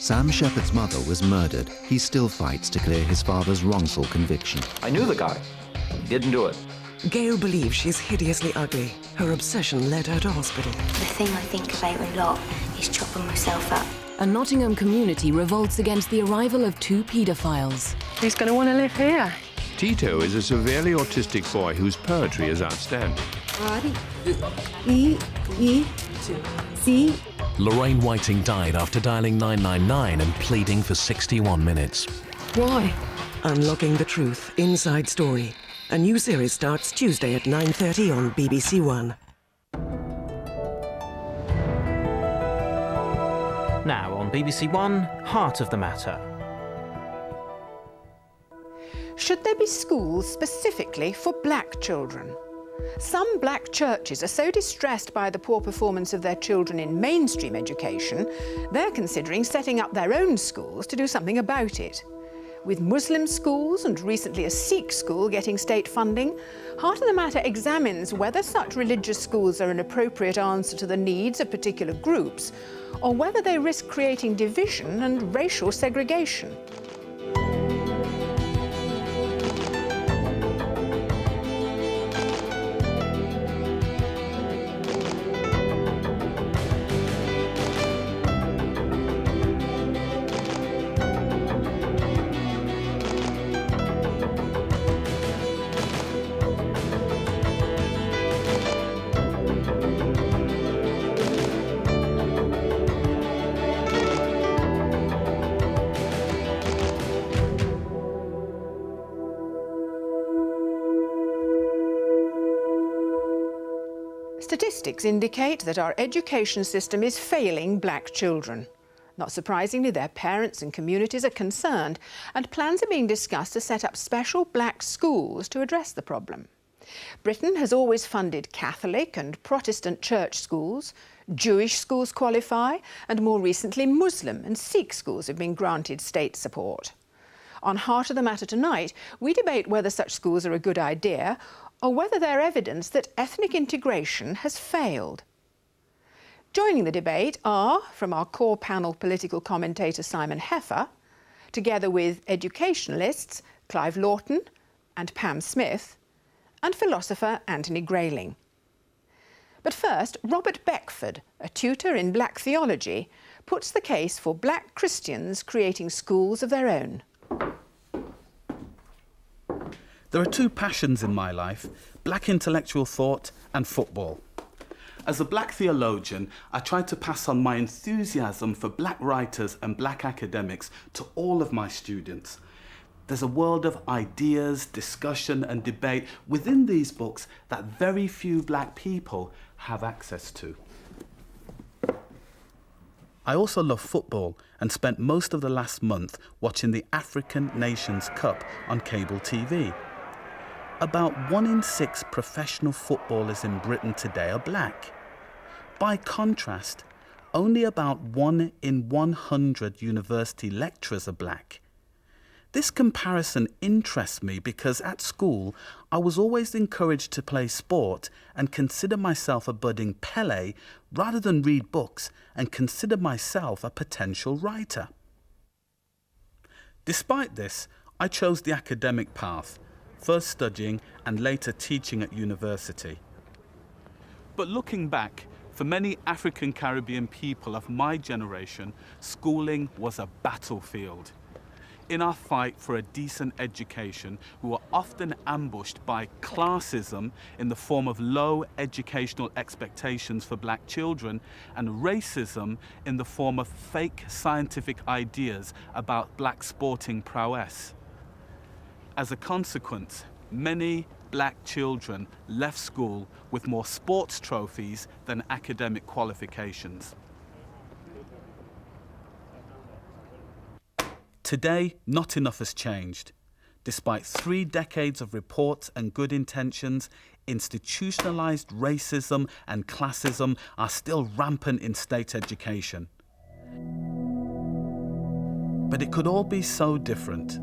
Sam Shepherd's mother was murdered. He still fights to clear his father's wrongful conviction. I knew the guy. He didn't do it. Gail believes she's hideously ugly. Her obsession led her to hospital. The thing I think about a lot is chopping myself up. A Nottingham community revolts against the arrival of two paedophiles. Who's going to want to live here? Tito is a severely autistic boy whose poetry is outstanding. Lorraine Whiting died after dialing 999 and pleading for 61 minutes. Why? Unlocking the Truth, Inside Story. A new series starts Tuesday at 9:30 on BBC One. Now on BBC One, Heart of the Matter. Should there be schools specifically for black children? Some black churches are so distressed by the poor performance of their children in mainstream education, they're considering setting up their own schools to do something about it. With Muslim schools and recently a Sikh school getting state funding, Heart of the Matter examines whether such religious schools are an appropriate answer to the needs of particular groups, or whether they risk creating division and racial segregation. Statistics indicate that our education system is failing black children. Not surprisingly, their parents and communities are concerned, and plans are being discussed to set up special black schools to address the problem. Britain has always funded Catholic and Protestant church schools, Jewish schools qualify, and more recently Muslim and Sikh schools have been granted state support. On Heart of the Matter tonight, we debate whether such schools are a good idea or whether they're evidence that ethnic integration has failed. Joining the debate are, from our core panel, political commentator Simon Heffer, together with educationalists Clive Lawton and Pam Smith, and philosopher Anthony Grayling. But first, Robert Beckford, a tutor in black theology, puts the case for black Christians creating schools of their own. There are two passions in my life, black intellectual thought and football. As a black theologian, I try to pass on my enthusiasm for black writers and black academics to all of my students. There's a world of ideas, discussion and debate within these books that very few black people have access to. I also love football and spent most of the last month watching the African Nations Cup on cable TV. About 1 in 6 professional footballers in Britain today are black. By contrast, only about 1 in 100 university lecturers are black. This comparison interests me because at school I was always encouraged to play sport and consider myself a budding Pele rather than read books and consider myself a potential writer. Despite this, I chose the academic path, first studying and later teaching at university. But looking back, for many African Caribbean people of my generation, schooling was a battlefield. In our fight for a decent education, we were often ambushed by classism in the form of low educational expectations for black children and racism in the form of fake scientific ideas about black sporting prowess. As a consequence, many black children left school with more sports trophies than academic qualifications. Today, not enough has changed. Despite 3 decades of reports and good intentions, institutionalized racism and classism are still rampant in state education. But it could all be so different.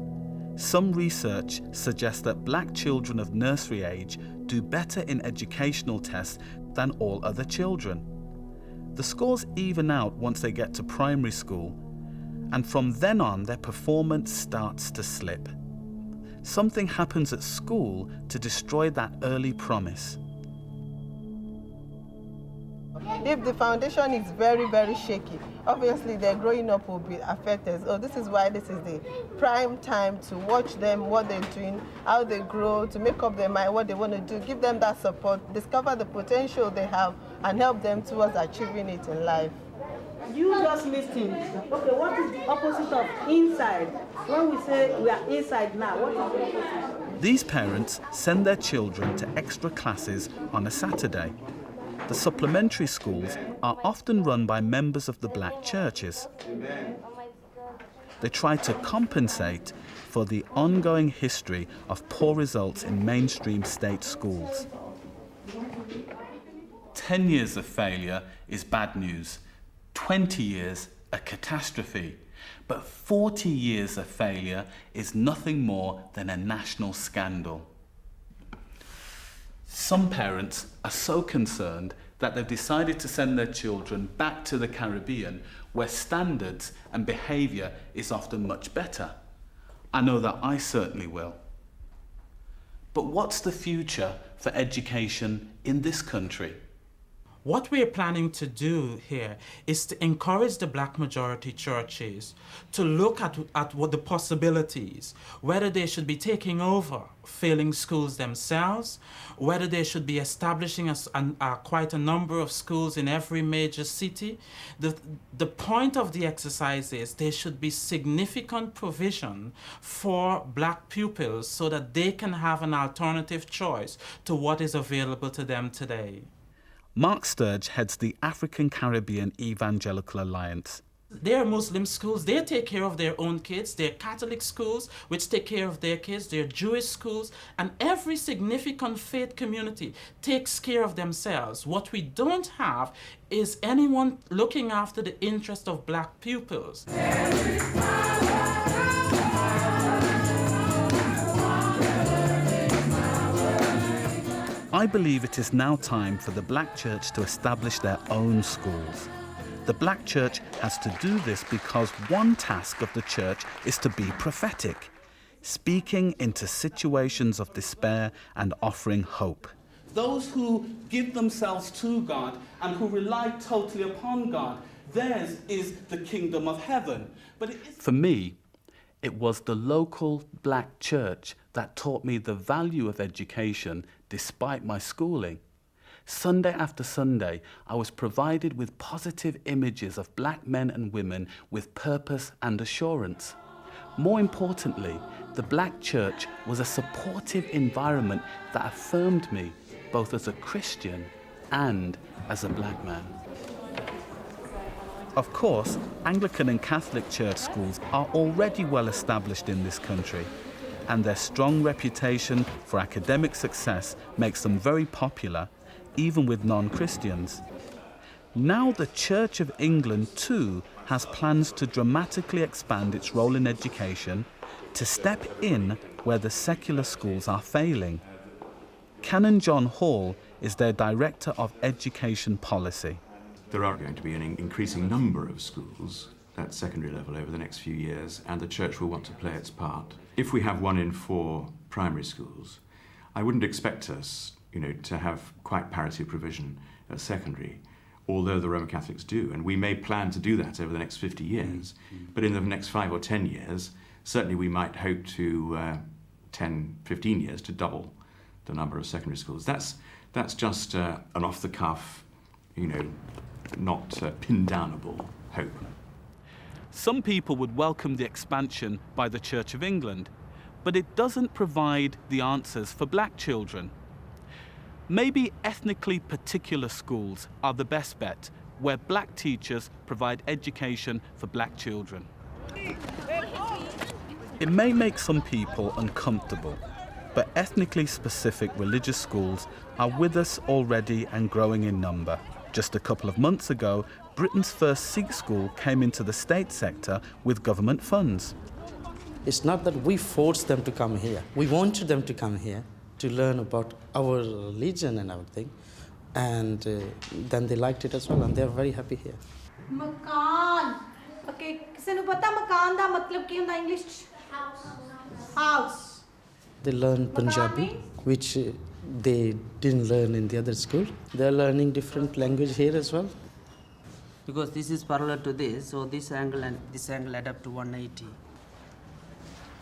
Some research suggests that black children of nursery age do better in educational tests than all other children. The scores even out once they get to primary school, And from then on, their performance starts to slip. Something happens at school to destroy that early promise. If the foundation is very, very shaky, obviously their growing up will be affected. So this is why this is the prime time to watch them, what they're doing, how they grow, to make up their mind what they want to do, give them that support, discover the potential they have, and help them towards achieving it in life. You just listen. Okay, what is the opposite of inside? When we say we are inside now, what is the opposite? These parents send their children to extra classes on a Saturday. The supplementary schools are often run by members of the black churches. They try to compensate for the ongoing history of poor results in mainstream state schools. 10 years of failure is bad news. 20 years, a catastrophe. But 40 years of failure is nothing more than a national scandal. Some parents are so concerned that they've decided to send their children back to the Caribbean, where standards and behaviour is often much better. I know that I certainly will. But what's the future for education in this country? What we're planning to do here is to encourage the black majority churches to look at what the possibilities, whether they should be taking over failing schools themselves, whether they should be establishing quite a number of schools in every major city. The point of the exercise is there should be significant provision for black pupils so that they can have an alternative choice to what is available to them today. Mark Sturge heads the African Caribbean Evangelical Alliance. There are Muslim schools, they take care of their own kids. There are Catholic schools, which take care of their kids. There are Jewish schools, and every significant faith community takes care of themselves. What we don't have is anyone looking after the interest of black pupils. I believe it is now time for the black church to establish their own schools. The black church has to do this because one task of the church is to be prophetic, speaking into situations of despair and offering hope. Those who give themselves to God and who rely totally upon God, theirs is the kingdom of heaven. But for me, it was the local black church that taught me the value of education despite my schooling. Sunday after Sunday, I was provided with positive images of black men and women with purpose and assurance. More importantly, the black church was a supportive environment that affirmed me both as a Christian and as a black man. Of course, Anglican and Catholic church schools are already well established in this country, and their strong reputation for academic success makes them very popular, even with non-Christians. Now the Church of England too has plans to dramatically expand its role in education, to step in where the secular schools are failing. Canon John Hall is their Director of Education Policy. There are going to be an increasing number of schools at secondary level over the next few years, and the church will want to play its part. If we have 1 in 4 primary schools, I wouldn't expect us, to have quite parity provision at secondary, although the Roman Catholics do, and we may plan to do that over the next 50 years. But in the next 5 or 10 years, certainly we might hope to 10, 15 years to double the number of secondary schools. That's just an off-the-cuff, not pin-downable hope. Some people would welcome the expansion by the Church of England, but it doesn't provide the answers for black children. Maybe ethnically particular schools are the best bet, where black teachers provide education for black children. It may make some people uncomfortable, but ethnically specific religious schools are with us already and growing in number. Just a couple of months ago, Britain's first Sikh school came into the state sector with government funds. It's not that we forced them to come here. We wanted them to come here to learn about our religion and everything. And then they liked it as well, and they're very happy here. Okay, ਕਿਸੇ ਨੂੰ ਪਤਾ ਮਕਾਨ ਦਾ ਮਤਲਬ ਕੀ ਹੁੰਦਾ English ਚ? House. They learn Punjabi, which they didn't learn in the other school. They're learning different language here as well. Because this is parallel to this, so this angle and this angle add up to 180.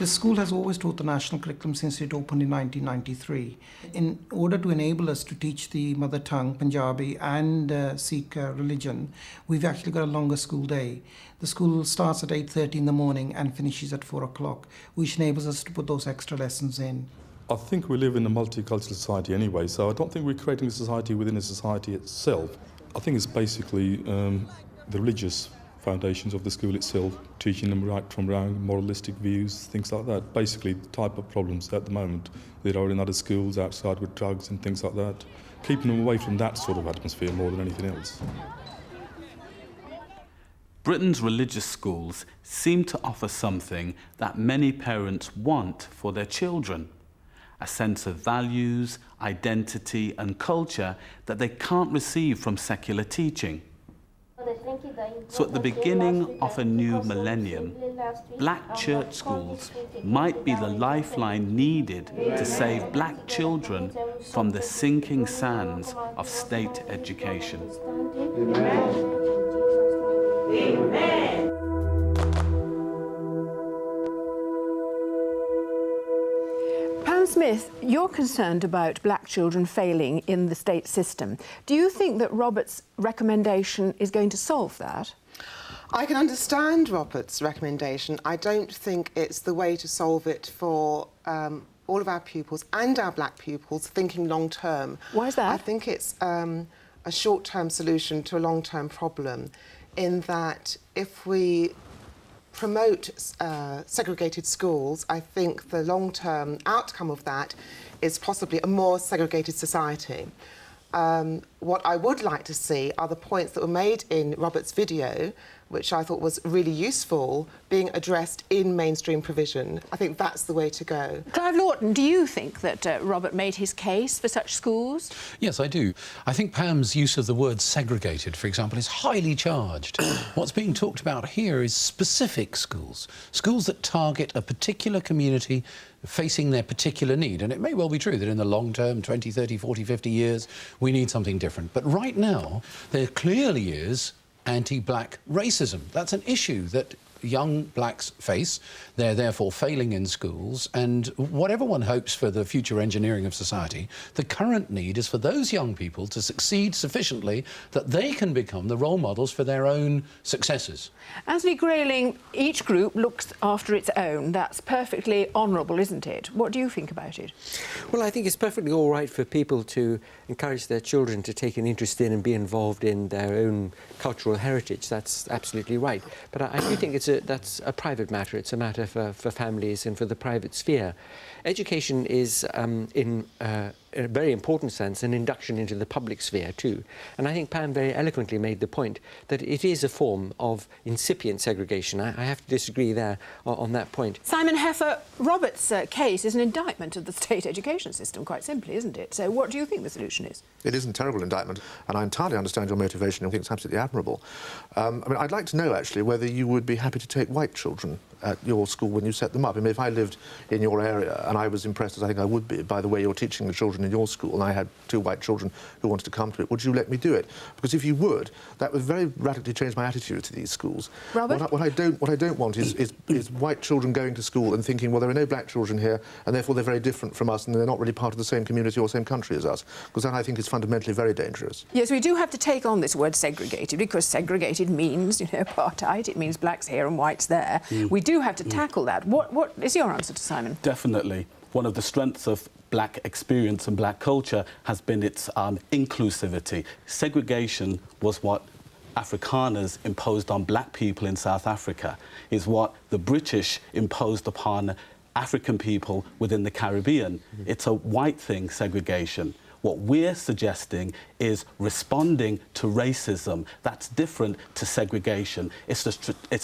The school has always taught the national curriculum since it opened in 1993. In order to enable us to teach the mother tongue, Punjabi, and Sikh religion, we've actually got a longer school day. The school starts at 8:30 in the morning and finishes at 4 o'clock, which enables us to put those extra lessons in. I think we live in a multicultural society anyway, so I don't think we're creating a society within a society itself. I think it's basically the religious foundations of the school itself, teaching them right from wrong, moralistic views, things like that. Basically the type of problems at the moment that are in other schools outside with drugs and things like that. Keeping them away from that sort of atmosphere more than anything else. Britain's religious schools seem to offer something that many parents want for their children. A sense of values, identity and culture that they can't receive from secular teaching. So at the beginning of a new millennium, black church schools might be the lifeline needed to save black children from the sinking sands of state education. Amen. Amen. Smith, you're concerned about black children failing in the state system. Do you think that Robert's recommendation is going to solve that? I can understand Robert's recommendation. I don't think it's the way to solve it for all of our pupils and our black pupils thinking long term. Why is that? I think it's a short-term solution to a long-term problem, in that if we promote segregated schools, I think the long-term outcome of that is possibly a more segregated society. What I would like to see are the points that were made in Robert's video, which I thought was really useful, being addressed in mainstream provision. I think that's the way to go. Clive Lawton, do you think that Robert made his case for such schools? Yes, I do. I think Pam's use of the word segregated, for example, is highly charged. What's being talked about here is specific schools, schools that target a particular community facing their particular need. And it may well be true that in the long term, 20, 30, 40, 50 years, we need something different. But right now, there clearly is anti-black racism. That's an issue that young blacks face. They're therefore failing in schools, and whatever one hopes for the future engineering of society, the current need is for those young people to succeed sufficiently that they can become the role models for their own successors. Anthony Grayling, each group looks after its own. That's perfectly honourable, isn't it? What do you think about it? Well, I think it's perfectly all right for people to encourage their children to take an interest in and be involved in their own cultural heritage. That's absolutely right. But I do think that's a private matter. It's a matter for families and for the private sphere. Education is, in a very important sense, an induction into the public sphere too. And I think Pam very eloquently made the point that it is a form of incipient segregation. I have to disagree there on that point. Simon Heffer, Robert's case is an indictment of the state education system, quite simply, isn't it? So what do you think the solution is? It is a terrible indictment, and I entirely understand your motivation. I think it's absolutely admirable. I mean, I'd like to know, actually, whether you would be happy to take white children at your school when you set them up. I mean, if I lived in your area and I was impressed, as I think I would be, by the way you're teaching the children in your school, and I had 2 white children who wanted to come to it, would you let me do it? Because if you would, that would very radically change my attitude to these schools. Robert? What I don't want is white children going to school and thinking, well, there are no black children here, and therefore they're very different from us, and they're not really part of the same community or same country as us. Because that, I think, is fundamentally very dangerous. Yes, we do have to take on this word segregated, because segregated means, you know, apartheid. It means blacks here and whites there. We do have to tackle that. What is your answer to Simon? Definitely. One of the strengths of black experience and black culture has been its inclusivity. Segregation was what Afrikaners imposed on black people in South Africa, is what the British imposed upon African people within the Caribbean. It's a white thing, segregation. What we're suggesting is responding to racism. That's different to segregation. It's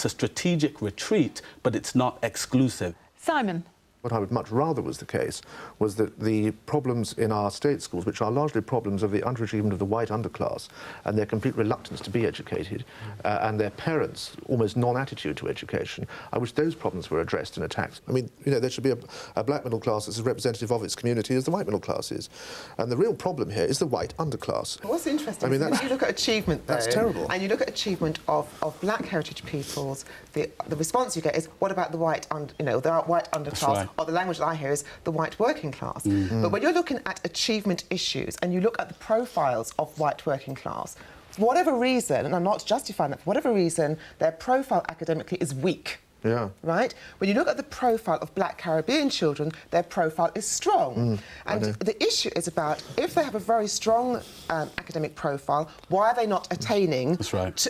a strategic retreat, but it's not exclusive. Simon? What I would much rather was the case was that the problems in our state schools, which are largely problems of the underachievement of the white underclass and their complete reluctance to be educated, and their parents' almost non-attitude to education, I wish those problems were addressed and attacked. I mean, you know, there should be a black middle class that's as representative of its community as the white middle class is. And the real problem here is the white underclass. What's interesting is when you look at achievement, though, that's terrible. And you look at achievement of black heritage peoples, the response you get is, what about the white, the white underclass? Right. Or the language that I hear is the white working class. But when you're looking at achievement issues and you look at the profiles of white working class, for whatever reason, and I'm not justifying that, for whatever reason, their profile academically is weak. Yeah. Right? When you look at the profile of black Caribbean children, their profile is strong. And the issue is about, if they have a very strong academic profile, why are they not attaining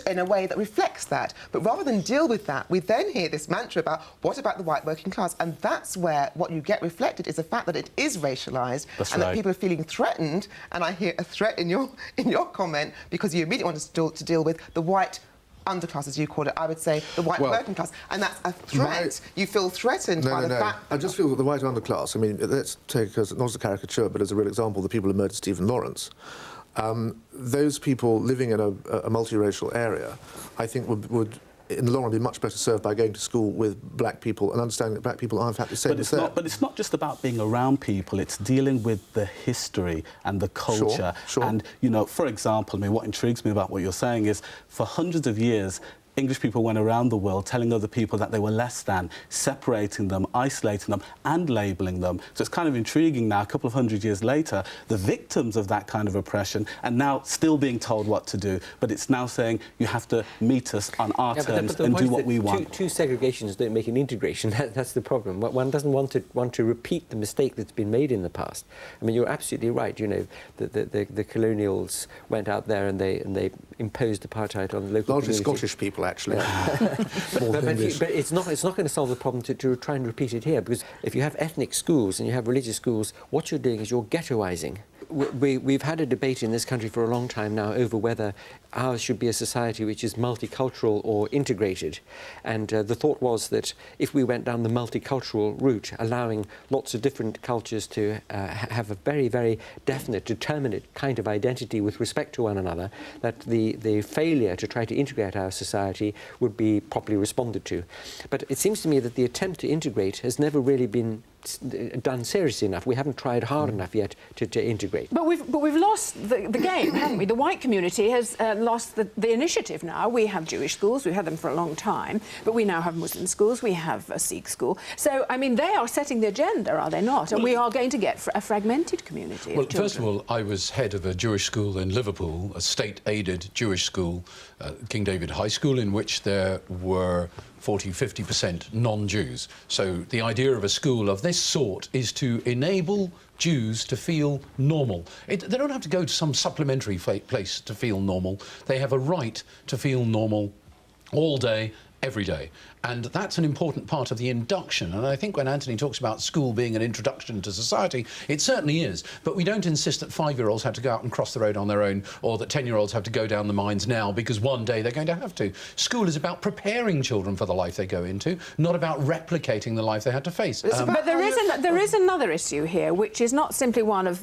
in a way that reflects that? But rather than deal with that, we then hear this mantra about, what about the white working class? And that's where what you get reflected is the fact that it is racialised that people are feeling threatened. And I hear a threat in your comment, because you immediately want to deal with the white underclass, as you call it. I would say the white working class, and that's a threat. You feel threatened by the fact. I just feel that the white underclass, I mean, let's take as not as a caricature, but as a real example, the people who murdered Stephen Lawrence. Those people living in a multiracial area, I think would in the long run be much better served by going to school with black people and understanding that black people are in fact the same as them. But it's not just about being around people, it's dealing with the history and the culture. Sure. And, you know, for example, I mean, what intrigues me about what you're saying is, for hundreds of years, English people went around the world telling other people that they were less than, separating them, isolating them, and labelling them. So it's kind of intriguing now, a couple of hundred years later, the victims of that kind of oppression are now still being told what to do, but it's now saying you have to meet us on our terms and do what we want. Two segregations don't make an integration. That's the problem. One doesn't want to repeat the mistake that's been made in the past. I mean, you're absolutely right. You know, the colonials went out there and they imposed apartheid on the local largely community. Scottish people, actually. But it's not going to solve the problem to try and repeat it here, because if you have ethnic schools and you have religious schools, what you're doing is you're ghettoising. We've had a debate in this country for a long time now over whether ours should be a society which is multicultural or integrated. And the thought was that if we went down the multicultural route, allowing lots of different cultures to have a very, very definite, determinate kind of identity with respect to one another, that the failure to try to integrate our society would be properly responded to. But it seems to me that the attempt to integrate has never really been done seriously enough. We haven't tried hard enough yet to integrate. But we've lost the game, haven't we? The white community has lost the initiative now. We have Jewish schools, we've had them for a long time, but we now have Muslim schools, we have a Sikh school. So, I mean, they are setting the agenda, are they not? And we are going to get a fragmented community. Well, first of all, I was head of a Jewish school in Liverpool, a state-aided Jewish school, King David High School, in which there were 40–50% non-Jews. So the idea of a school of this sort is to enable Jews to feel normal. They don't have to go to some supplementary place to feel normal. They have a right to feel normal all day, every day. And that's an important part of the induction. And I think when Anthony talks about school being an introduction to society, it certainly is. But we don't insist that 5-year-olds have to go out and cross the road on their own, or that 10-year-olds have to go down the mines now because one day they're going to have to. School is about preparing children for the life they go into, not about replicating the life they had to face. But there is another issue here, which is not simply one of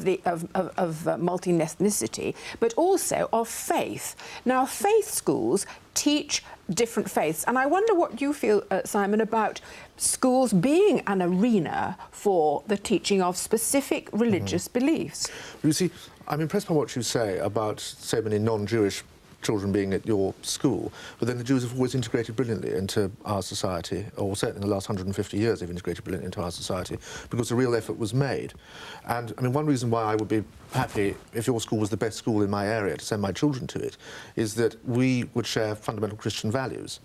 multi-ethnicity, but also of faith. Now, faith schools teach different faiths, and I wonder what you feel, Simon, about schools being an arena for the teaching of specific religious beliefs. You see, I'm impressed by what you say about so many non-Jewish children being at your school, but then the Jews have always integrated brilliantly into our society, or certainly in the last 150 years they've integrated brilliantly into our society, because a real effort was made. And, I mean, one reason why I would be happy if your school was the best school in my area to send my children to it is that we would share fundamental Christian values.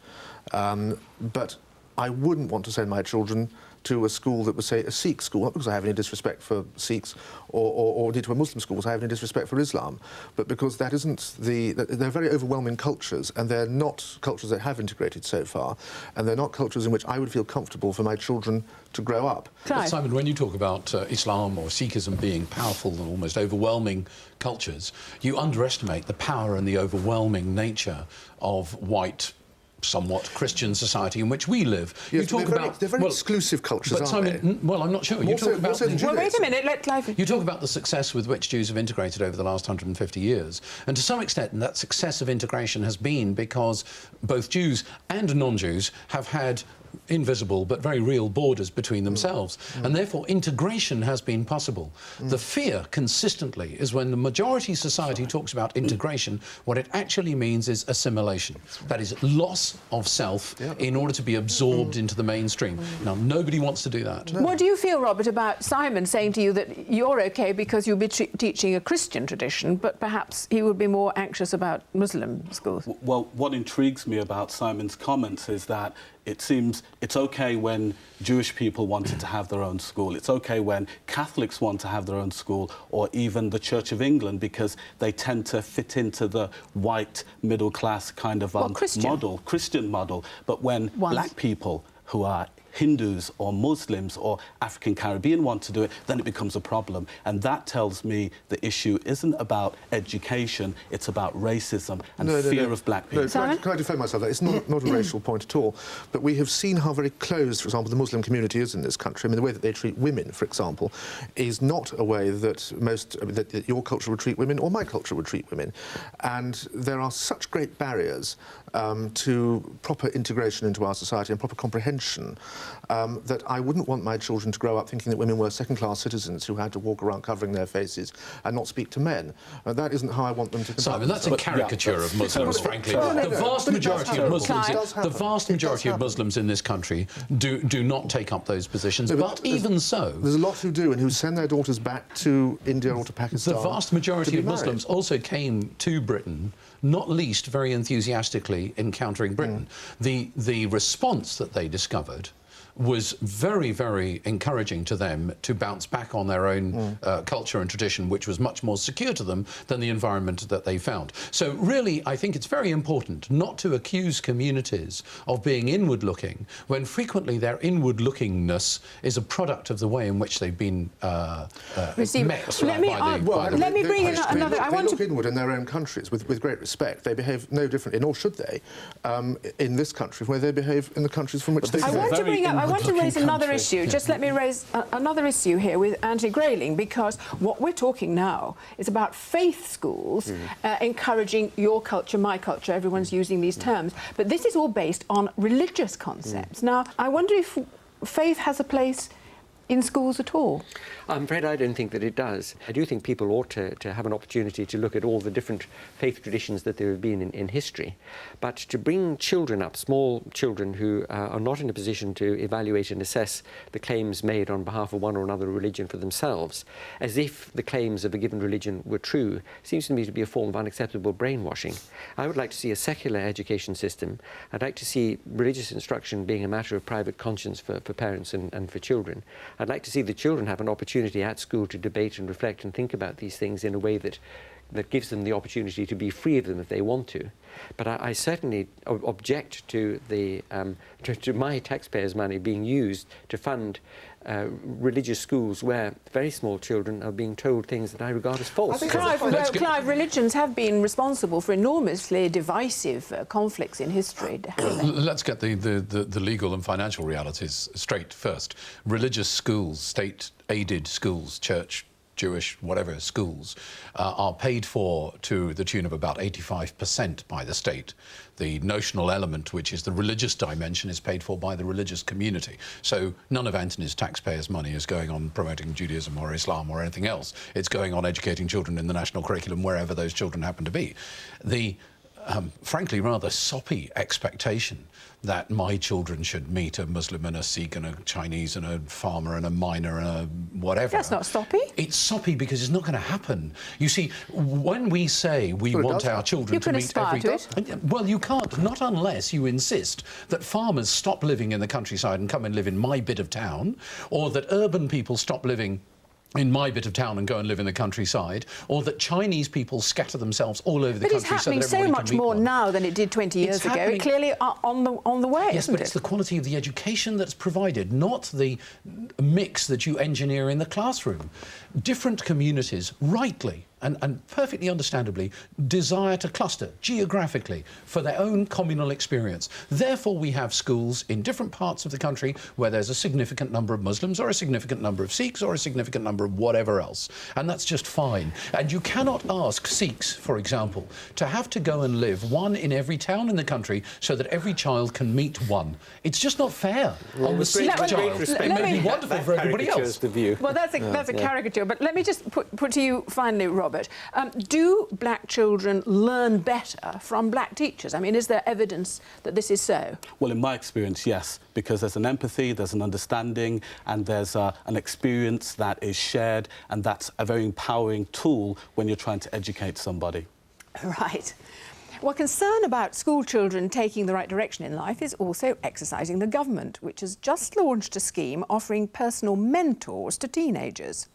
But I wouldn't want to send my children to a school that was, say, a Sikh school, not because I have any disrespect for Sikhs, or indeed to a Muslim school, because I have any disrespect for Islam, but because that isn't they're very overwhelming cultures, and they're not cultures that have integrated so far, and they're not cultures in which I would feel comfortable for my children to grow up. But Simon, when you talk about Islam or Sikhism being powerful and almost overwhelming cultures, you underestimate the power and the overwhelming nature of white somewhat Christian society in which we live. Yes, you talk about they're very exclusive cultures, but aren't Simon, well, I'm not sure. You talk about well, wait a minute, let Clive... You talk about the success with which Jews have integrated over the last 150 years, and to some extent that success of integration has been because both Jews and non-Jews have had invisible but very real borders between themselves, and therefore integration has been possible. The fear consistently is when the majority society talks about integration, what it actually means is assimilation. That is loss of self in order to be absorbed into the mainstream. Now, nobody wants to do that. What do you feel, Robert, about Simon saying to you that you're OK because you'll be teaching a Christian tradition, but perhaps he would be more anxious about Muslim schools? Well, what intrigues me about Simon's comments is that it seems it's OK when Jewish people wanted to have their own school. It's OK when Catholics want to have their own school, or even the Church of England, because they tend to fit into the white middle-class kind of Christian model. But when black people who are Hindus or Muslims or African Caribbean want to do it, then it becomes a problem. And that tells me the issue isn't about education, it's about racism and fear of black people. Can I defend myself? It's not a racial point at all. But we have seen how very closed, for example, the Muslim community is in this country. I mean, the way that they treat women, for example, is not a way that that your culture would treat women or my culture would treat women. And there are such great barriers to proper integration into our society and proper comprehension that I wouldn't want my children to grow up thinking that women were second-class citizens who had to walk around covering their faces and not speak to men. That isn't how I want them to conduct Simon, that's a caricature of Muslims, frankly. The vast majority of Muslims in this country do not take up those positions, but even so... There's a lot who do, and who send their daughters back to India or to Pakistan. The vast majority of Muslims also came to Britain, not least very enthusiastically encountering Britain. The response that they discovered was very, very encouraging to them to bounce back on their own culture and tradition, which was much more secure to them than the environment that they found. So really, I think it's very important not to accuse communities of being inward-looking when frequently their inward-lookingness is a product of the way in which they've been met Let me bring in another... They look inward in their own countries with great respect. They behave no differently, nor should they, in this country, where they behave in the countries from which they come. I want to raise another issue. Just let me raise another issue here with Andy Grayling, because what we're talking now is about faith schools encouraging your culture, my culture. Everyone's using these terms. But this is all based on religious concepts. Now, I wonder if faith has a place in schools at all? I'm afraid I don't think that it does. I do think people ought to have an opportunity to look at all the different faith traditions that there have been in history. But to bring children up, small children who are not in a position to evaluate and assess the claims made on behalf of one or another religion for themselves, as if the claims of a given religion were true, seems to me to be a form of unacceptable brainwashing. I would like to see a secular education system. I'd like to see religious instruction being a matter of private conscience for parents and for children. I'd like to see the children have an opportunity at school to debate and reflect and think about these things in a way that gives them the opportunity to be free of them if they want to. But I certainly object to to my taxpayers' money being used to fund religious schools where very small children are being told things that I regard as false. Clive, religions have been responsible for enormously divisive conflicts in history. Let's get the legal and financial realities straight first. Religious schools, state-aided schools, church, Jewish, whatever, schools, are paid for to the tune of about 85% by the state. The notional element, which is the religious dimension, is paid for by the religious community. So none of Anthony's taxpayers' money is going on promoting Judaism or Islam or anything else. It's going on educating children in the national curriculum wherever those children happen to be. The frankly rather soppy expectation that my children should meet a Muslim and a Sikh and a Chinese and a farmer and a miner and a whatever. That's not soppy. It's soppy because it's not going to happen. You see, when we say we want our children to meet every... Well, you can't, not unless you insist that farmers stop living in the countryside and come and live in my bit of town, or that urban people stop living in my bit of town and go and live in the countryside, or that Chinese people scatter themselves all over the country. But it's happening so much more now than it did 20 years ago. It clearly on the way, yes, but it's the quality of the education that's provided, not the mix that you engineer in the classroom. Different communities, rightly, and perfectly understandably desire to cluster geographically for their own communal experience. Therefore, we have schools in different parts of the country where there's a significant number of Muslims or a significant number of Sikhs or a significant number of whatever else. And that's just fine. And you cannot ask Sikhs, for example, to have to go and live one in every town in the country so that every child can meet one. It's just not fair on the Sikh child. It may be wonderful for everybody else. Well, that's a caricature, but let me just put to you finally, Robert, do black children learn better from black teachers? I mean, is there evidence that this is so? Well, in my experience, yes, because there's an empathy, there's an understanding, and there's an experience that is shared, and that's a very empowering tool when you're trying to educate somebody. Right. Well, concern about school children taking the right direction in life is also exercising the government, which has just launched a scheme offering personal mentors to teenagers.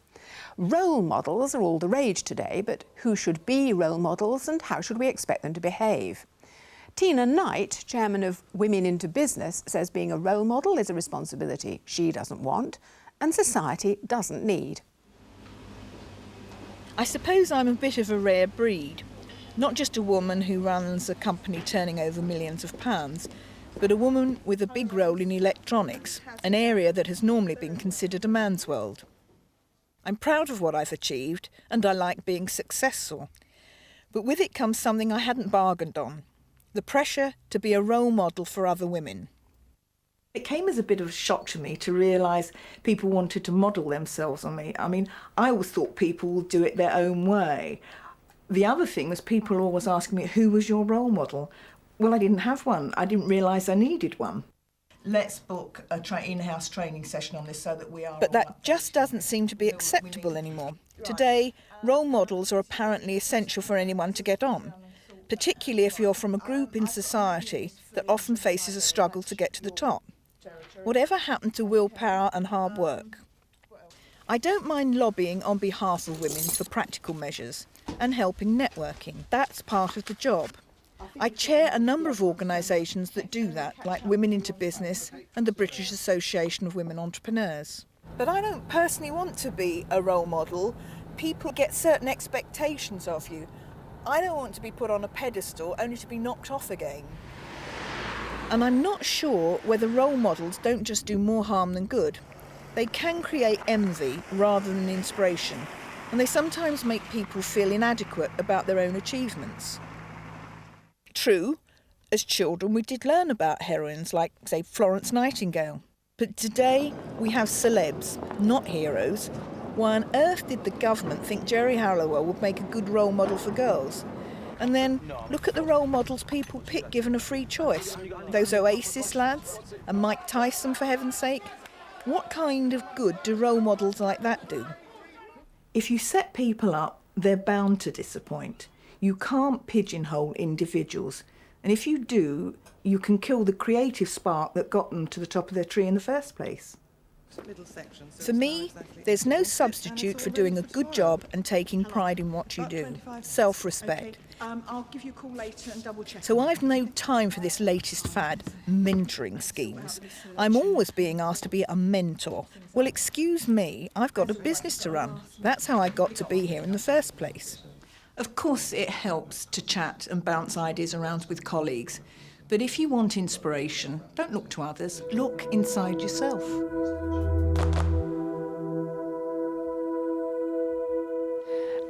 Role models are all the rage today, but who should be role models and how should we expect them to behave? Tina Knight, chairman of Women into Business, says being a role model is a responsibility she doesn't want and society doesn't need. I suppose I'm a bit of a rare breed. Not just a woman who runs a company turning over millions of pounds, but a woman with a big role in electronics, an area that has normally been considered a man's world. I'm proud of what I've achieved, and I like being successful. But with it comes something I hadn't bargained on, the pressure to be a role model for other women. It came as a bit of a shock to me to realise people wanted to model themselves on me. I mean, I always thought people would do it their own way. The other thing was people always asking me, who was your role model? Well, I didn't have one. I didn't realise I needed one. Let's book a in-house training session on this so that we are... But that just doesn't seem to be acceptable anymore. Today, role models are apparently essential for anyone to get on, particularly if you're from a group in society that often faces a struggle to get to the top. Whatever happened to willpower and hard work? I don't mind lobbying on behalf of women for practical measures and helping networking. That's part of the job. I chair a number of organisations that do that, like Women into Business and the British Association of Women Entrepreneurs. But I don't personally want to be a role model. People get certain expectations of you. I don't want to be put on a pedestal only to be knocked off again. And I'm not sure whether role models don't just do more harm than good. They can create envy rather than inspiration, and they sometimes make people feel inadequate about their own achievements. True, as children we did learn about heroines like, say, Florence Nightingale. But today we have celebs, not heroes. Why on earth did the government think Jerry Halliwell would make a good role model for girls? And then look at the role models people pick given a free choice. Those Oasis lads and Mike Tyson, for heaven's sake. What kind of good do role models like that do? If you set people up, they're bound to disappoint. You can't pigeonhole individuals. And if you do, you can kill the creative spark that got them to the top of their tree in the first place. For me, there's no substitute for doing a good job and taking pride in what you do. Self-respect. I'll give you a call later and double check. So I've no time for this latest fad, mentoring schemes. I'm always being asked to be a mentor. Well, excuse me, I've got a business to run. That's how I got to be here in the first place. Of course it helps to chat and bounce ideas around with colleagues. But if you want inspiration, don't look to others, look inside yourself.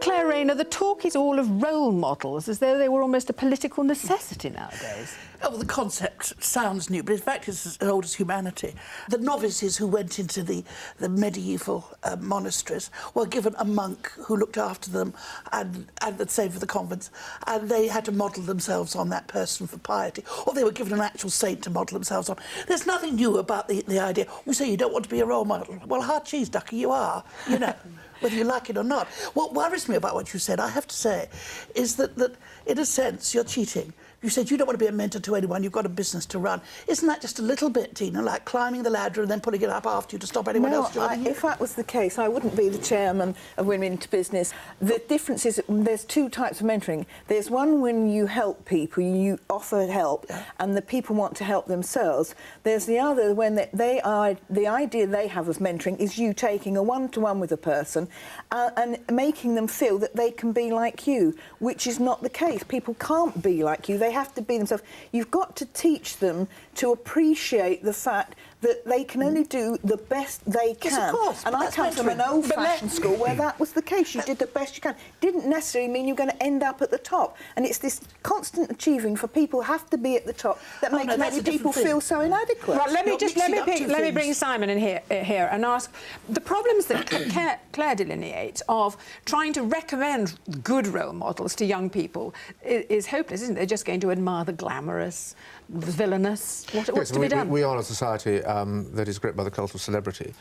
Claire Rayner, the talk is all of role models, as though they were almost a political necessity nowadays. Oh, well, the concept sounds new, but in fact it's as old as humanity. The novices who went into the medieval monasteries were given a monk who looked after them and the same for the convents, and they had to model themselves on that person for piety, or they were given an actual saint to model themselves on. There's nothing new about the idea, you say you don't want to be a role model. Well, hard cheese, ducky, you are, you know. Whether you like it or not. What worries me about what you said, I have to say, is that in a sense, you're cheating. You said you don't want to be a mentor to anyone, you've got a business to run. Isn't that just a little bit, Tina, like climbing the ladder and then putting it up after you to stop anyone else joining you? If that was the case, I wouldn't be the chairman of Women into Business. The difference is there's two types of mentoring. There's one when you help people, you offer help, and the people want to help themselves. There's the other when the idea they have of mentoring is you taking a one-to-one with a person and making them feel that they can be like you, which is not the case. People can't be like you. They have to be themselves. You've got to teach them to appreciate the fact that they can only do the best they can. Yes, of course, and I come from an old-fashioned school where that was the case. You did the best you can. Didn't necessarily mean you're going to end up at the top. And it's this constant achieving for people who have to be at the top that makes many people feel so inadequate. Right, let me bring Simon in here and ask the problems that Claire delineates of trying to recommend good role models to young people is hopeless, isn't it? They're just going to admire the glamorous, the villainous. What's to be done? We are a society that is gripped by the cult of celebrity,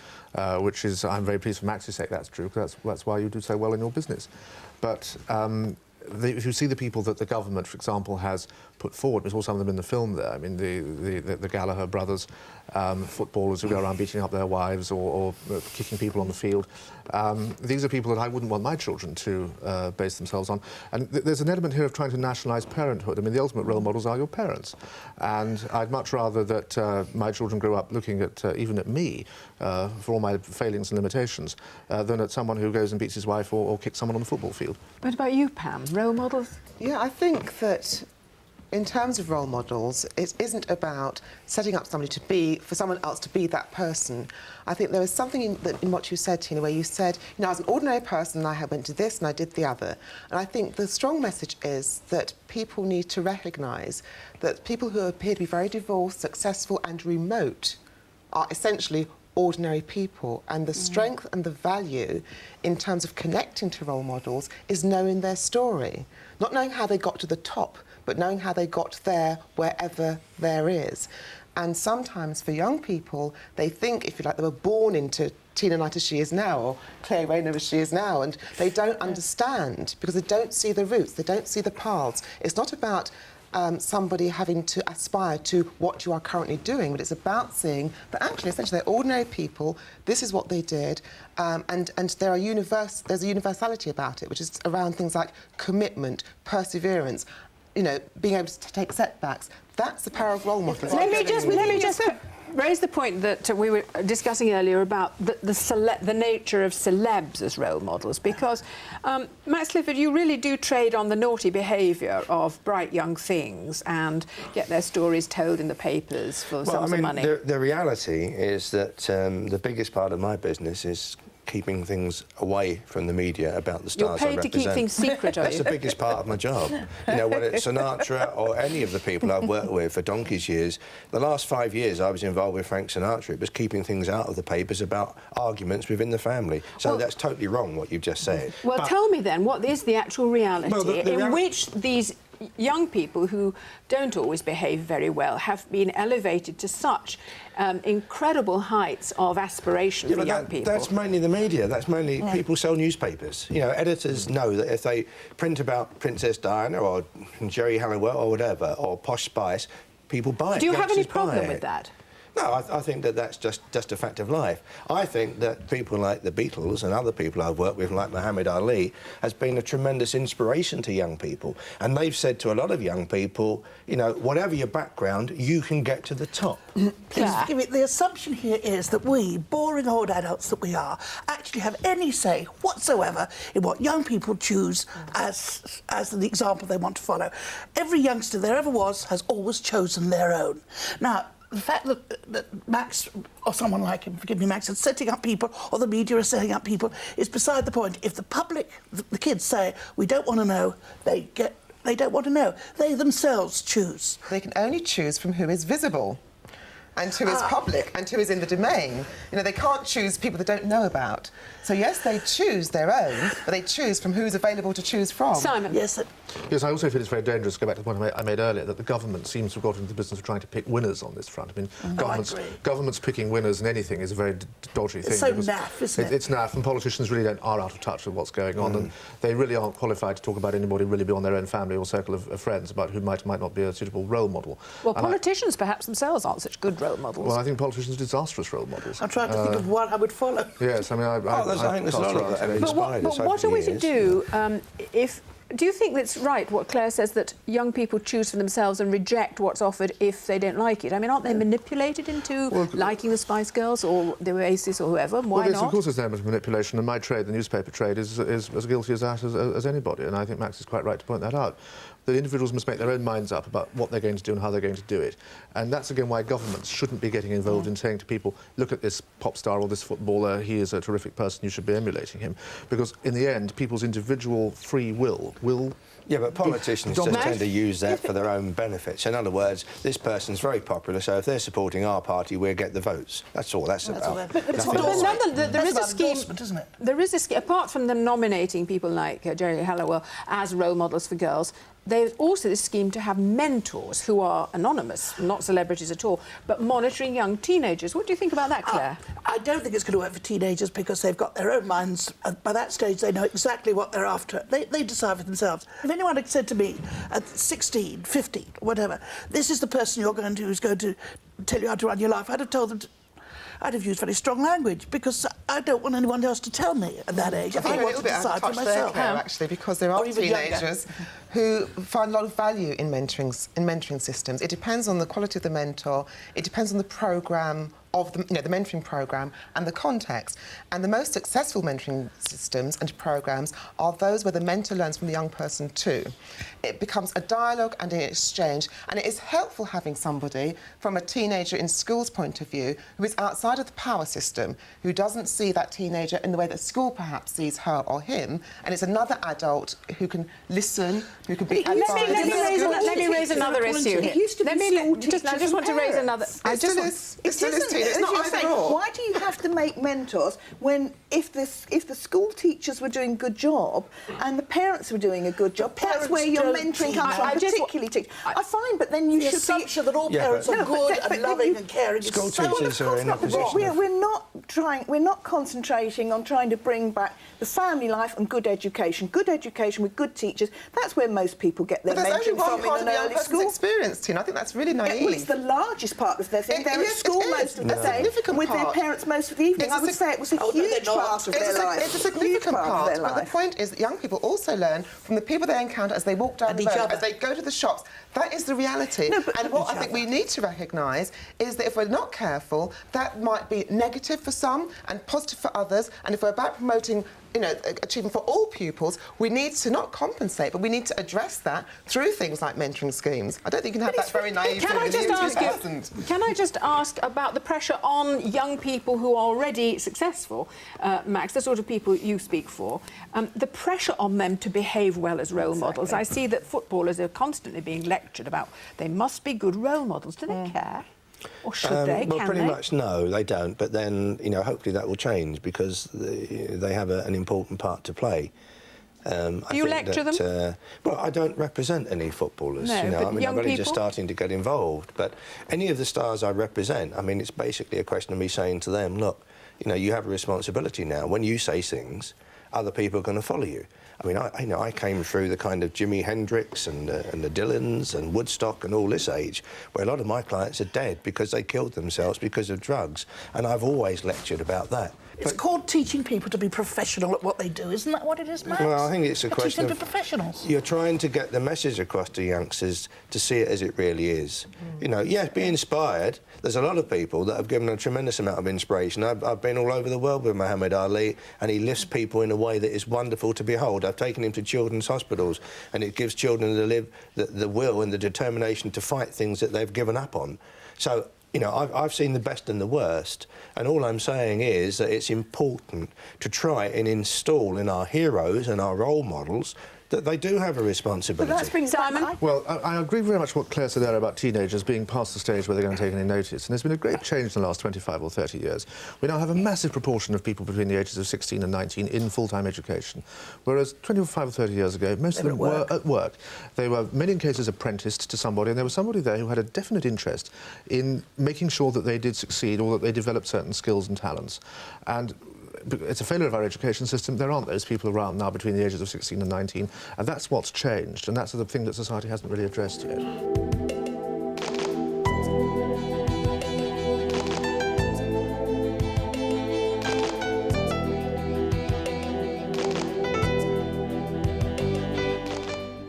which is, I'm very pleased for Max's sake that's true, because that's why you do so well in your business. But if you see the people that the government, for example, has put forward, we saw some of them in the film there, I mean, the Gallagher brothers, footballers who go around beating up their wives or kicking people on the field. These are people that I wouldn't want my children to base themselves on. And there's an element here of trying to nationalise parenthood. I mean, the ultimate role models are your parents. And I'd much rather that my children grew up looking at, even at me, for all my failings and limitations, than at someone who goes and beats his wife or kicks someone on the football field. What about you, Pam? Role models? Yeah, I think that in terms of role models, it isn't about setting up somebody for someone else to be that person. I think there was something in what you said, Tina, where you said, you know, I was an ordinary person and I went to this and I did the other. And I think the strong message is that people need to recognise that people who appear to be very divorced, successful and remote are essentially ordinary people, and the strength and the value in terms of connecting to role models is knowing their story. Not knowing how they got to the top, but knowing how they got there wherever there is. And sometimes for young people, they think, if you like, they were born into Tina Knight as she is now, or Claire Rayner as she is now, and they don't understand because they don't see the roots, they don't see the paths. It's not about somebody having to aspire to what you are currently doing, but it's about seeing that actually, essentially, they're ordinary people, this is what they did, and there's a universality about it, which is around things like commitment, perseverance, you know, being able to take setbacks. That's the power of role models. Let me just raise the point that we were discussing earlier about the nature of celebs as role models, because, Max Clifford, you really do trade on the naughty behaviour of bright young things and get their stories told in the papers for sums of money. The reality is that the biggest part of my business is keeping things away from the media about the stars I represent. You're paid to keep things secret, are you? That's the biggest part of my job. You know, whether it's Sinatra or any of the people I've worked with for donkey's years. The last 5 years I was involved with Frank Sinatra. It was keeping things out of the papers about arguments within the family. So that's totally wrong, what you've just said. Well, tell me then, what is the actual reality in which these young people who don't always behave very well have been elevated to such incredible heights of aspiration for young people? That's mainly the media. That's mainly people sell newspapers. You know, editors know that if they print about Princess Diana or Jerry Halliwell or whatever, or Posh Spice, people buy it. Do you have any problem with that? No, I think that that's just a fact of life. I think that people like the Beatles and other people I've worked with, like Muhammad Ali, has been a tremendous inspiration to young people. And they've said to a lot of young people, you know, whatever your background, you can get to the top. Please forgive me. The assumption here is that we, boring old adults that we are, actually have any say whatsoever in what young people choose as the example they want to follow. Every youngster there ever was has always chosen their own. Now, the fact that Max, or someone like him, forgive me, Max, is setting up people, or the media is setting up people, is beside the point. If the public, the kids say, we don't want to know, they don't want to know. They themselves choose. They can only choose from who is visible. and who is public and who is in the domain. You know, they can't choose people they don't know about. So yes, they choose their own, but they choose from who's available to choose from. Simon. Yes, I also feel it's very dangerous, to go back to the point I made earlier, that the government seems to have got into the business of trying to pick winners on this front. I mean, governments picking winners in anything is a very dodgy thing. It's so naff, isn't it? It's naff, and politicians really are out of touch with what's going on, and they really aren't qualified to talk about anybody really beyond their own family or circle of friends about who might not be a suitable role model. Well, politicians perhaps themselves aren't such good role models. Well, I think politicians are disastrous role models. I'm trying to think of one I would follow. Yes, I mean, I think there's a lot of that. But what are we to do do you think that's right, what Claire says, that young people choose for themselves and reject what's offered if they don't like it? I mean, aren't they manipulated into liking the Spice Girls or the Oasis or whoever? Why not? Of course there's an element of manipulation, and my trade, the newspaper trade, is as guilty as that as anybody, and I think Max is quite right to point that out. The individuals must make their own minds up about what they're going to do and how they're going to do it. And that's, again, why governments shouldn't be getting involved in saying to people, look at this pop star or this footballer, he is a terrific person, you should be emulating him. Because, in the end, people's individual free will... Yeah, but politicians just tend to use that for their own benefits. In other words, this person's very popular, so if they're supporting our party, we'll get the votes. That's all that's about. There is a scheme, isn't it? There is a scheme, apart from them nominating people like Jerry Halliwell as role models for girls, there's also this scheme to have mentors who are anonymous, not celebrities at all, but monitoring young teenagers. What do you think about that, Claire? I don't think it's going to work for teenagers because they've got their own minds. By that stage, they know exactly what they're after. They decide for themselves. If anyone had said to me at 16, 15, whatever, this is the person you're going to who's going to tell you how to run your life, I'd have told them I'd have used very strong language because I don't want anyone else to tell me at that age. I think I want to decide for myself. There, actually, because there are teenagers who find a lot of value in mentoring systems. It depends on the quality of the mentor. It depends on the programme of the mentoring programme and the context. And the most successful mentoring systems and programmes are those where the mentor learns from the young person too. It becomes a dialogue and an exchange, and it is helpful having somebody from a teenager in school's point of view who is outside of the power system, who doesn't see that teenager in the way that school perhaps sees her or him, and it's another adult who can listen, who can be advised. Let me raise another issue here. It used to be school teachers I just want to raise another... It still is, it's not either or. Why do you have to make mentors when if the school teachers were doing a good job and the parents were doing a good job, that's where your mentoring comes from, particularly teachers. I find, but then you should assumption that all parents are good and loving and caring. School teachers are in a position. We're not concentrating on trying to bring back the family life and good education. Good education with good teachers. That's where most people get their mentoring from in an early school experience, Tina. I think that's really naive. It's the largest part of their thing. They're at school most of the day with their parents most of the evening. I would say it was a huge part of their life. It's a significant part, but the point is that young people also learn from the people they encounter as they walk down the road, as they go to the shops. That is the reality. And what I think we need to recognise is that if we're not careful, that might be negative for some and positive for others. And if we're about promoting achievement for all pupils, we need to not compensate, but we need to address that through things like mentoring schemes. I don't think you can have that very naive Can I just ask about the pressure on young people who are already successful, Max, the sort of people you speak for, the pressure on them to behave well as role models. I see that footballers are constantly being lectured about they must be good role models. Do they care? Or should they? Well, pretty much no, they don't. But then, hopefully that will change because they have an important part to play. Do you lecture them? Well, I don't represent any footballers. No, I'm only just starting to get involved. But any of the stars I represent, it's basically a question of me saying to them, look, you have a responsibility now. When you say things, other people are going to follow you. I came through the kind of Jimi Hendrix and the Dylans and Woodstock and all this age, where a lot of my clients are dead because they killed themselves because of drugs, and I've always lectured about that. It's called teaching people to be professional at what they do, isn't that what it is, Max? Well, I think it's a question of professionals. You're trying to get the message across to youngsters to see it as it really is. Be inspired. There's a lot of people that have given a tremendous amount of inspiration. I've been all over the world with Muhammad Ali, and he lifts people in a way that is wonderful to behold. I've taken him to children's hospitals, and it gives children the will and the determination to fight things that they've given up on. So, I've seen the best and the worst, and all I'm saying is that it's important to try and install in our heroes and our role models that they do have a responsibility. But that's been Simon. Well, I agree very much with what Claire said there about teenagers being past the stage where they're going to take any notice. And there's been a great change in the last 25 or 30 years. We now have a massive proportion of people between the ages of 16 and 19 in full-time education, whereas 25 or 30 years ago, most of them were at work. They were, in many cases, apprenticed to somebody, and there was somebody there who had a definite interest in making sure that they did succeed or that they developed certain skills and talents. And it's a failure of our education system. There aren't those people around now between the ages of 16 and 19, and that's what's changed, and that's the thing that society hasn't really addressed yet.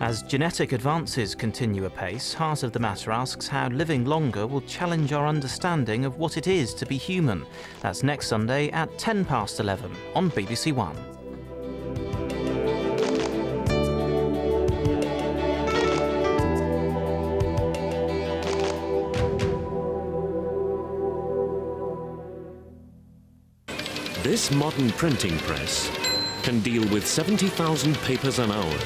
As genetic advances continue apace, Heart of the Matter asks how living longer will challenge our understanding of what it is to be human. That's next Sunday at 11:10 on BBC One. This modern printing press can deal with 70,000 papers an hour.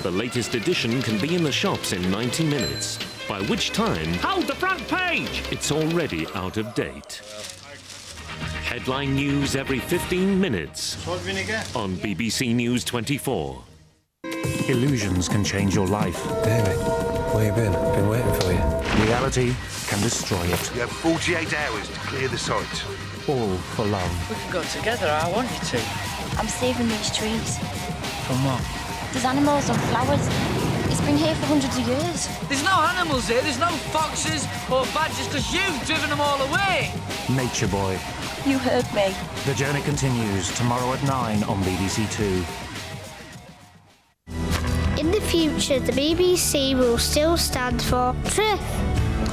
The latest edition can be in the shops in 90 minutes, by which time... Hold the front page! It's already out of date. Headline news every 15 minutes on BBC News 24. Illusions can change your life. David, where you been? Been waiting for you. Reality can destroy it. You have 48 hours to clear the site. All for love. We can go together, I want you to. I'm saving these trees. From what? There's animals and flowers. It's been here for hundreds of years. There's no animals here, there's no foxes or badgers, because you've driven them all away. Nature Boy. You heard me. The journey continues tomorrow at 9 on BBC Two. In the future, the BBC will still stand for truth,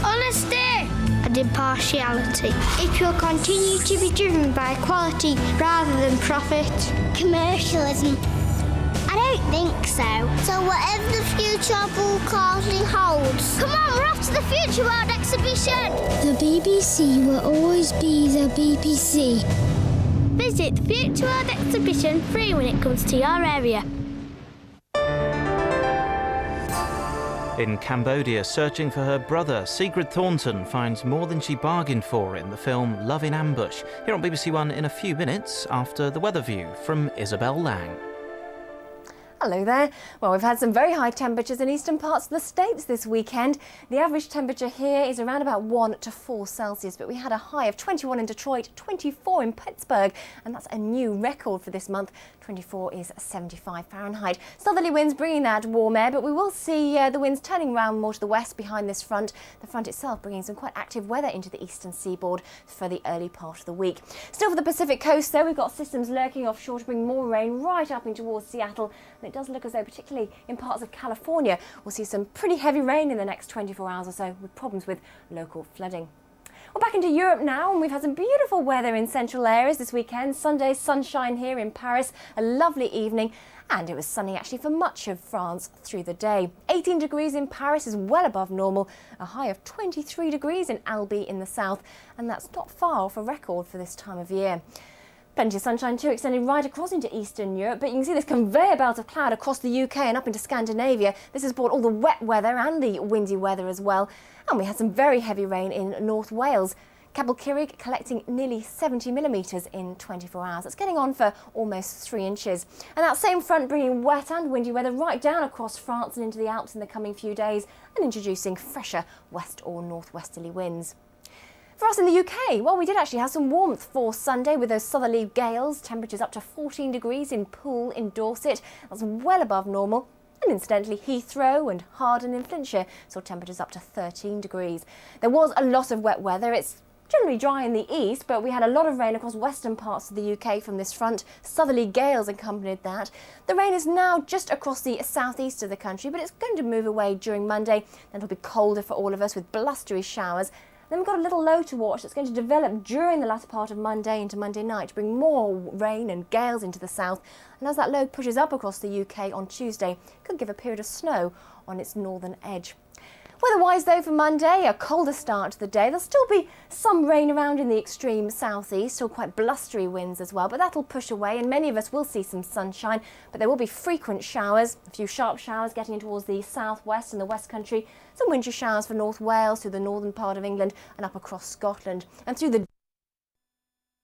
honesty and impartiality. It will continue to be driven by quality rather than profit. Commercialism. I don't think so. So whatever the future of broadcasting holds. Come on, we're off to the Future World exhibition. The BBC will always be the BBC. Visit the Future World exhibition free when it comes to your area. In Cambodia, searching for her brother, Sigrid Thornton finds more than she bargained for in the film Love in Ambush. Here on BBC One in a few minutes after the Weatherview from Isabel Lang. Hello there. Well, we've had some very high temperatures in eastern parts of the States this weekend. The average temperature here is around about 1 to 4 Celsius, but we had a high of 21 in Detroit, 24 in Pittsburgh, and that's a new record for this month. 24 is 75 Fahrenheit. Southerly winds bringing that warm air, but we will see the winds turning around more to the west behind this front. The front itself bringing some quite active weather into the eastern seaboard for the early part of the week. Still for the Pacific coast, though, we've got systems lurking offshore to bring more rain right up in towards Seattle. And it does look as though, particularly in parts of California, we'll see some pretty heavy rain in the next 24 hours or so, with problems with local flooding. Well, back into Europe now, and we've had some beautiful weather in central areas this weekend. Sunday, sunshine here in Paris, a lovely evening, and it was sunny actually for much of France through the day. 18 degrees in Paris is well above normal, a high of 23 degrees in Albi in the south, and that's not far off a record for this time of year. Plenty of sunshine too, extending right across into Eastern Europe, but you can see this conveyor belt of cloud across the UK and up into Scandinavia. This has brought all the wet weather and the windy weather as well. And we had some very heavy rain in North Wales. Cabelkirrig collecting nearly 70 millimetres in 24 hours. That's getting on for almost 3 inches. And that same front bringing wet and windy weather right down across France and into the Alps in the coming few days, and introducing fresher west or northwesterly winds. For us in the UK, well, we did actually have some warmth for Sunday with those southerly gales, temperatures up to 14 degrees in Poole in Dorset. That's well above normal. And incidentally, Heathrow and Harden in Flintshire saw temperatures up to 13 degrees. There was a lot of wet weather. It's generally dry in the east, but we had a lot of rain across western parts of the UK from this front. Southerly gales accompanied that. The rain is now just across the southeast of the country, but it's going to move away during Monday. Then it'll be colder for all of us with blustery showers. Then we've got a little low to watch that's going to develop during the latter part of Monday into Monday night to bring more rain and gales into the south. And as that low pushes up across the UK on Tuesday, it could give a period of snow on its northern edge. Weather-wise though, for Monday, a colder start to the day. There'll still be some rain around in the extreme southeast, still quite blustery winds as well, but that'll push away and many of us will see some sunshine, but there will be frequent showers, a few sharp showers getting in towards the southwest and the west country, some wintry showers for North Wales, through the northern part of England and up across Scotland. And through the